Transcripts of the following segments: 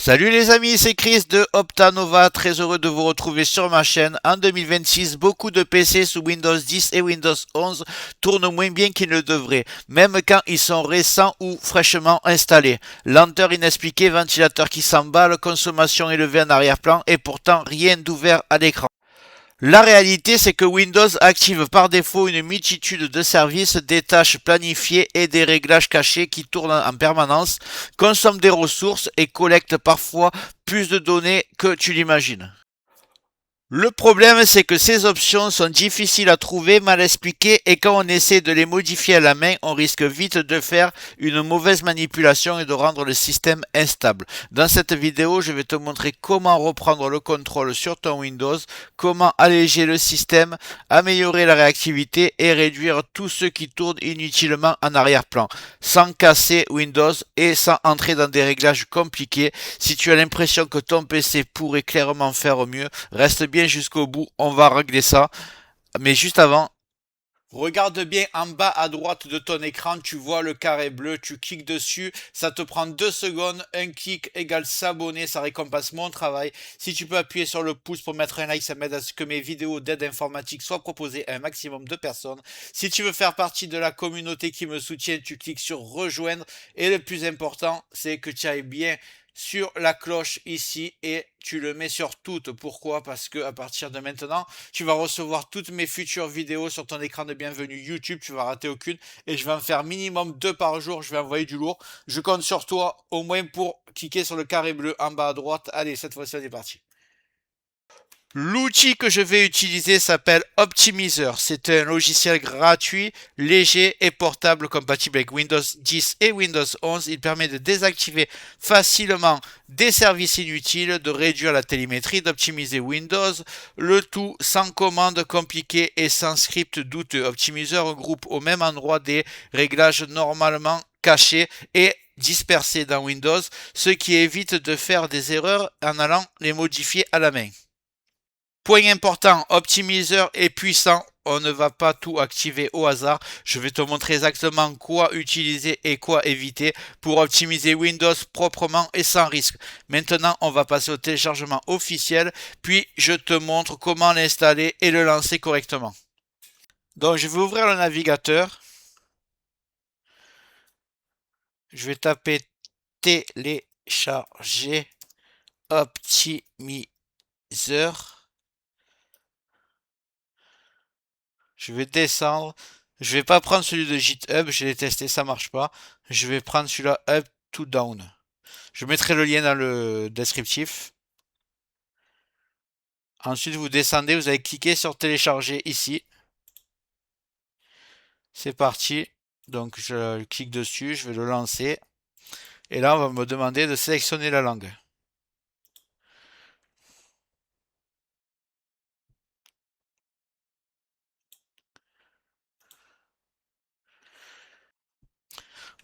Salut les amis, c'est Chris de Optanova, très heureux de vous retrouver sur ma chaîne. En 2026, beaucoup de PC sous Windows 10 et Windows 11 tournent moins bien qu'ils ne devraient, même quand ils sont récents ou fraîchement installés. Lenteur inexpliquée, ventilateur qui s'emballe, consommation élevée en arrière-plan et pourtant rien d'ouvert à l'écran. La réalité, c'est que Windows active par défaut une multitude de services, des tâches planifiées et des réglages cachés qui tournent en permanence, consomment des ressources et collectent parfois plus de données que tu l'imagines. Le problème, c'est que ces options sont difficiles à trouver, mal expliquées, et quand on essaie de les modifier à la main, on risque vite de faire une mauvaise manipulation et de rendre le système instable. Dans cette vidéo, je vais te montrer comment reprendre le contrôle sur ton Windows, comment alléger le système, améliorer la réactivité et réduire tout ce qui tourne inutilement en arrière-plan, sans casser Windows et sans entrer dans des réglages compliqués. Si tu as l'impression que ton PC pourrait clairement faire mieux, reste bien jusqu'au bout, on va régler ça. Mais juste avant, regarde bien en bas à droite de ton écran, tu vois le carré bleu, tu cliques dessus, ça te prend 2 secondes, un clic égale s'abonner, ça récompense mon travail. Si tu peux appuyer sur le pouce pour mettre un like, ça m'aide à ce que mes vidéos d'aide informatique soient proposées à un maximum de personnes. Si tu veux faire partie de la communauté qui me soutient, tu cliques sur rejoindre. Et le plus important, c'est que tu ailles bien sur la cloche ici et tu le mets sur toutes. Pourquoi? Parce que à partir de maintenant, tu vas recevoir toutes mes futures vidéos sur ton écran de bienvenue YouTube. Tu vas rater aucune et je vais en faire minimum 2 par jour. Je vais envoyer du lourd. Je compte sur toi au moins pour cliquer sur le carré bleu en bas à droite. Allez, cette fois-ci, on est parti. L'outil que je vais utiliser s'appelle Optimizer. C'est un logiciel gratuit, léger et portable compatible avec Windows 10 et Windows 11. Il permet de désactiver facilement des services inutiles, de réduire la télémétrie, d'optimiser Windows, le tout sans commande compliquée et sans script douteux. Optimizer regroupe au même endroit des réglages normalement cachés et dispersés dans Windows, ce qui évite de faire des erreurs en allant les modifier à la main. Point important, Optimizer est puissant. On ne va pas tout activer au hasard. Je vais te montrer exactement quoi utiliser et quoi éviter pour optimiser Windows proprement et sans risque. Maintenant, on va passer au téléchargement officiel, puis je te montre comment l'installer et le lancer correctement. Donc, je vais ouvrir le navigateur. Je vais taper télécharger Optimizer. Je vais descendre. Je vais pas prendre celui de GitHub, je l'ai testé, ça marche pas. Je vais prendre celui-là up to down. Je mettrai le lien dans le descriptif. Ensuite, vous descendez, vous allez cliquer sur télécharger ici. C'est parti. Donc, je clique dessus, je vais le lancer. Et là, on va me demander de sélectionner la langue.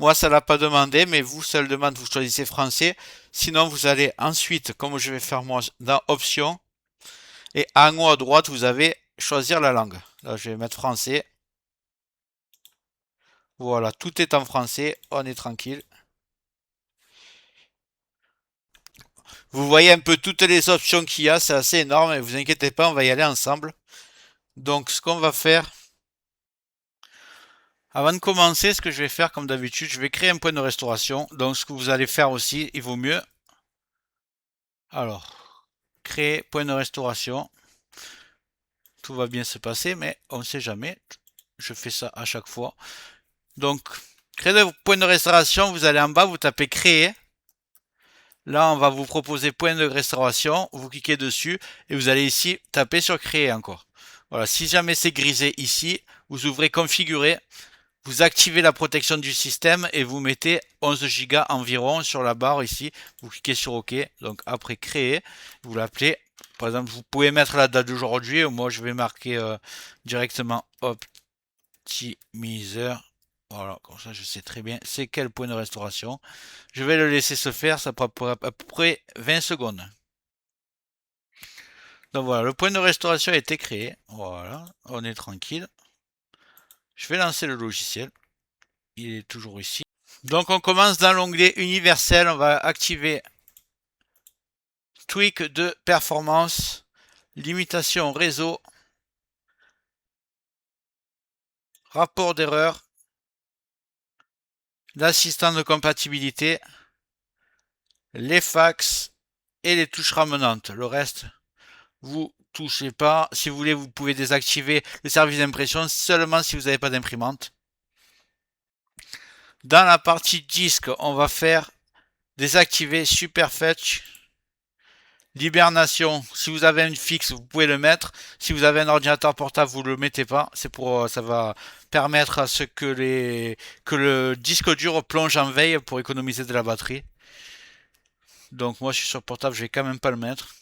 Moi, ça l'a pas demandé, mais vous, ça le demande, vous choisissez français. Sinon, vous allez ensuite, comme je vais faire moi, dans options. Et en haut à droite, vous avez choisir la langue. Là, je vais mettre français. Voilà, tout est en français, on est tranquille. Vous voyez un peu toutes les options qu'il y a, c'est assez énorme, et vous inquiétez pas, on va y aller ensemble. Donc ce qu'on va faire, avant de commencer, ce que je vais faire comme d'habitude, je vais créer un point de restauration. Donc ce que vous allez faire aussi, il vaut mieux. Alors, créer point de restauration. Tout va bien se passer, mais on ne sait jamais. Je fais ça à chaque fois. Donc, créer le point de restauration, vous allez en bas, vous tapez créer. Là, on va vous proposer point de restauration. Vous cliquez dessus et vous allez ici taper sur créer encore. Voilà, si jamais c'est grisé ici, vous ouvrez configurer, vous activez la protection du système et vous mettez 11 Go environ sur la barre ici. Vous cliquez sur OK. Donc après créer, vous l'appelez. Par exemple, vous pouvez mettre la date d'aujourd'hui. Moi, je vais marquer directement optimizer. Voilà, comme ça je sais très bien c'est quel point de restauration. Je vais le laisser se faire, ça prend à peu près 20 secondes. Donc voilà, le point de restauration a été créé. Voilà, on est tranquille. Je vais lancer le logiciel. Il est toujours ici. Donc on commence dans l'onglet universel, on va activer tweak de performance, limitation réseau, rapport d'erreur, l'assistant de compatibilité, les fax et les touches ramenantes. Le reste, vous touchez pas. Si vous voulez, vous pouvez désactiver le service d'impression seulement si vous n'avez pas d'imprimante. Dans la partie disque, on va faire désactiver Superfetch, l'hibernation. Si vous avez une fixe, vous pouvez le mettre. Si vous avez un ordinateur portable, vous le mettez pas. C'est pour, ça va permettre à ce que le disque dur plonge en veille pour économiser de la batterie. Donc moi, je suis sur portable, je vais quand même pas le mettre.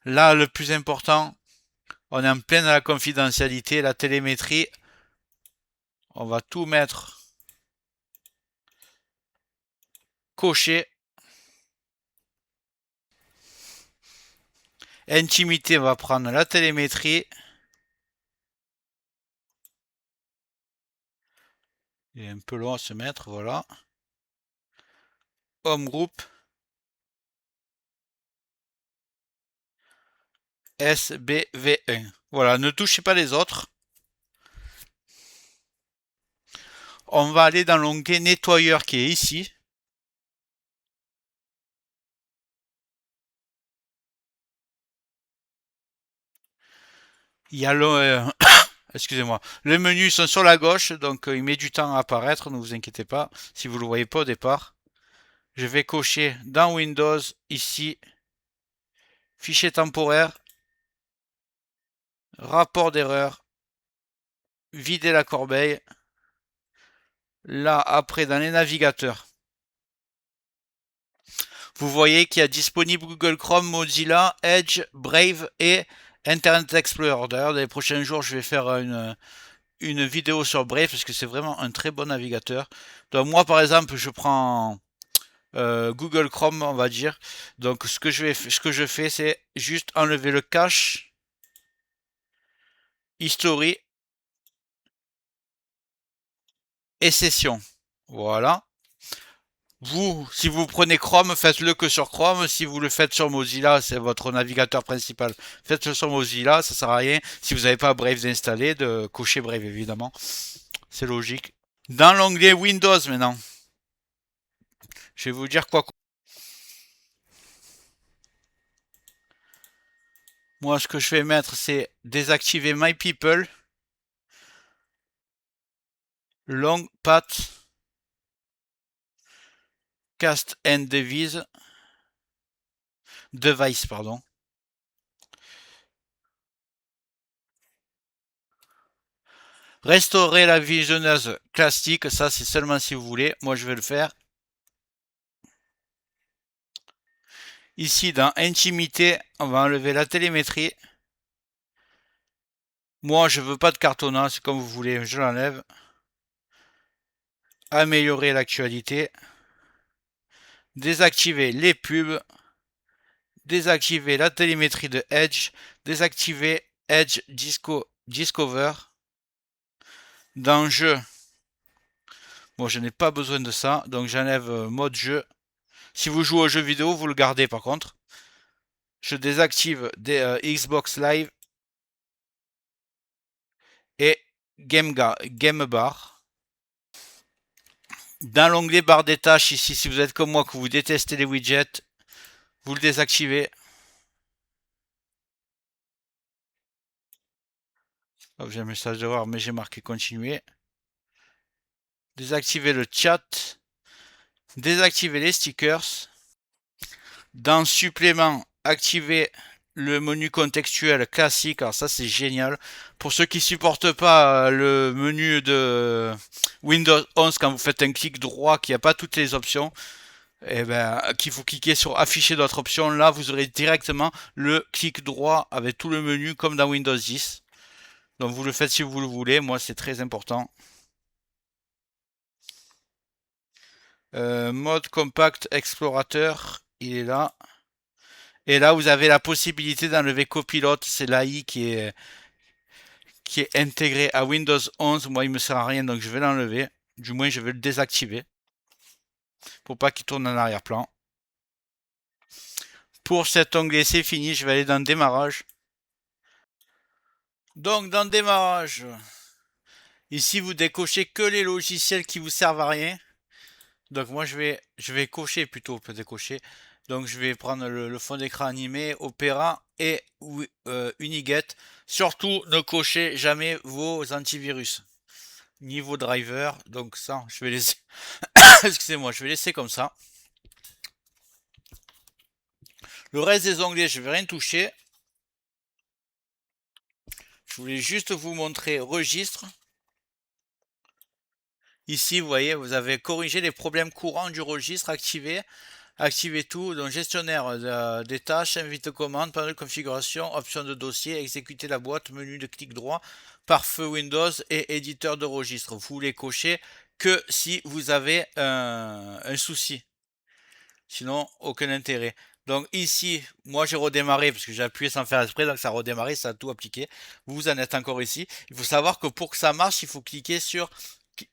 Là, le plus important, on est en pleine à la confidentialité, la télémétrie. On va tout mettre coché. Intimité, on va prendre la télémétrie. Il est un peu long à se mettre, voilà. Home group. SBV1. Voilà, ne touchez pas les autres. On va aller dans l'onglet nettoyeur qui est ici. Il y a le... excusez-moi. Les menus sont sur la gauche, donc il met du temps à apparaître, ne vous inquiétez pas, si vous ne le voyez pas au départ. Je vais cocher dans Windows, ici, fichier temporaire, rapport d'erreur, vider la corbeille. Là, après, dans les navigateurs, vous voyez qu'il y a disponible Google Chrome, Mozilla, Edge, Brave et Internet Explorer. D'ailleurs, dans les prochains jours, je vais faire une vidéo sur Brave parce que c'est vraiment un très bon navigateur. Donc moi, par exemple, je prends Google Chrome, on va dire. Donc ce que je fais, c'est juste enlever le cache, history et session. Voilà. Vous, si vous prenez Chrome, faites-le que sur Chrome. Si vous le faites sur Mozilla, c'est votre navigateur principal. Faites-le sur Mozilla, ça sert à rien. Si vous n'avez pas Brave installé, de cocher Brave évidemment. C'est logique. Dans l'onglet Windows maintenant, je vais vous dire quoi. Moi, ce que je vais mettre, c'est désactiver My People, Long Path, Cast and Device, pardon. Restaurer la visionneuse classique, ça c'est seulement si vous voulez. Moi, je vais le faire. Ici, dans Intimité, on va enlever la télémétrie. Moi, je veux pas de cartonnat, c'est comme vous voulez, je l'enlève. Améliorer l'actualité. Désactiver les pubs. Désactiver la télémétrie de Edge. Désactiver Edge Discover. Dans Jeu, bon, je n'ai pas besoin de ça, donc j'enlève mode jeu. Si vous jouez aux jeux vidéo, vous le gardez par contre. Je désactive des Xbox Live et Game Bar. Dans l'onglet barre des tâches ici, si vous êtes comme moi que vous détestez les widgets, vous le désactivez. Oh, j'ai un message de voir, mais j'ai marqué continuer. Désactiver le chat. Désactiver les stickers. Dans supplément, activer le menu contextuel classique. Alors ça c'est génial. Pour ceux qui supportent pas le menu de Windows 11 quand vous faites un clic droit qui n'a pas toutes les options, et ben qu'il faut cliquer sur afficher d'autres options. Là vous aurez directement le clic droit avec tout le menu comme dans Windows 10. Donc vous le faites si vous le voulez. Moi c'est très important. Mode compact explorateur, il est là. Et là, vous avez la possibilité d'enlever copilote. C'est l'AI qui est intégré à Windows 11. Moi, il me sert à rien, donc je vais l'enlever. Du moins, je vais le désactiver. pour pas qu'il tourne en arrière-plan. Pour cet onglet, c'est fini. Je vais aller dans démarrage. Donc, dans démarrage, ici, vous décochez que les logiciels qui vous servent à rien. Donc, moi, je vais cocher plutôt, peut décocher. Donc, je vais prendre le fond d'écran animé, Opera et Uniget. Surtout, ne cochez jamais vos antivirus, ni vos drivers. Donc, ça, je vais laisser. Excusez-moi, je vais laisser comme ça. Le reste des onglets, je vais rien toucher. Je voulais juste vous montrer registre. Ici, vous voyez, vous avez corrigé les problèmes courants du registre, activé tout, donc gestionnaire des tâches, invite commande, panneau de configuration, option de dossier, exécuter la boîte, menu de clic droit, pare-feu Windows et éditeur de registre. Vous les cochez que si vous avez un souci. Sinon, aucun intérêt. Donc ici, moi j'ai redémarré parce que j'ai appuyé sans faire exprès, donc ça a redémarré, ça a tout appliqué. Vous en êtes encore ici. Il faut savoir que pour que ça marche, il faut cliquer sur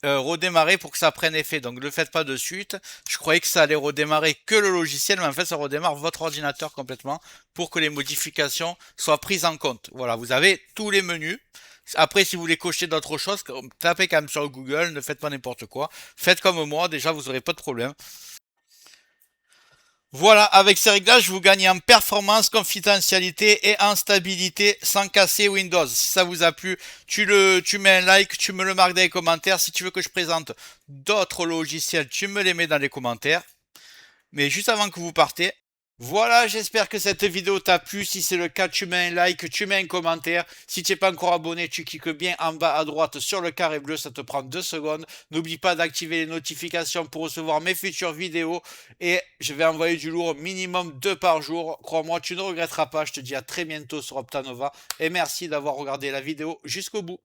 redémarrer pour que ça prenne effet. Donc ne le faites pas de suite. Je croyais que ça allait redémarrer que le logiciel, mais en fait ça redémarre votre ordinateur complètement pour que les modifications soient prises en compte. Voilà, vous avez tous les menus. Après, si vous voulez cocher d'autres choses, tapez quand même sur Google, ne faites pas n'importe quoi. Faites comme moi, déjà vous n'aurez pas de problème. Voilà, avec ces réglages, vous gagnez en performance, confidentialité et en stabilité sans casser Windows. Si ça vous a plu, tu mets un like, tu me le marques dans les commentaires. Si tu veux que je présente d'autres logiciels, tu me les mets dans les commentaires. Mais juste avant que vous partez, voilà, j'espère que cette vidéo t'a plu. Si c'est le cas, tu mets un like, tu mets un commentaire. Si tu n'es pas encore abonné, tu cliques bien en bas à droite sur le carré bleu, ça te prend 2 secondes. N'oublie pas d'activer les notifications pour recevoir mes futures vidéos. Et je vais envoyer du lourd minimum 2 par jour. Crois-moi, tu ne regretteras pas. Je te dis à très bientôt sur Optanova. Et merci d'avoir regardé la vidéo jusqu'au bout.